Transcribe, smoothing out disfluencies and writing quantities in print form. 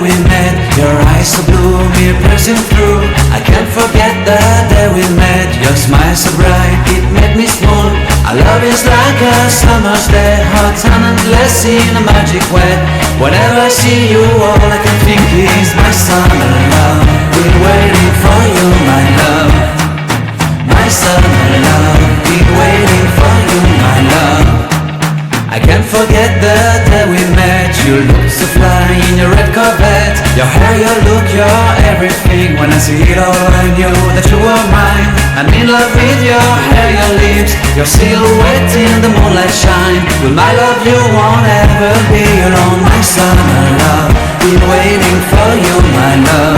we met. Your eyes so blue, me pressing through. I can't forget the day we met. Your smile so bright, it made me swoon. Our love is like a summer's day, hot and endless in a magic way. Whenever I see you, all I can think is my summer love. Been waiting for you, my love. My summer love. Been waiting for you, my love. I can't forget the day we met. You look so fly in your red Corvette. Your hair, your look, your everything. When I see it all, I knew that you were mine. I'm in love with your hair, your lips, your silhouette in the moonlight shine. With my love you won't ever be alone. My summer love, been waiting for you, my love.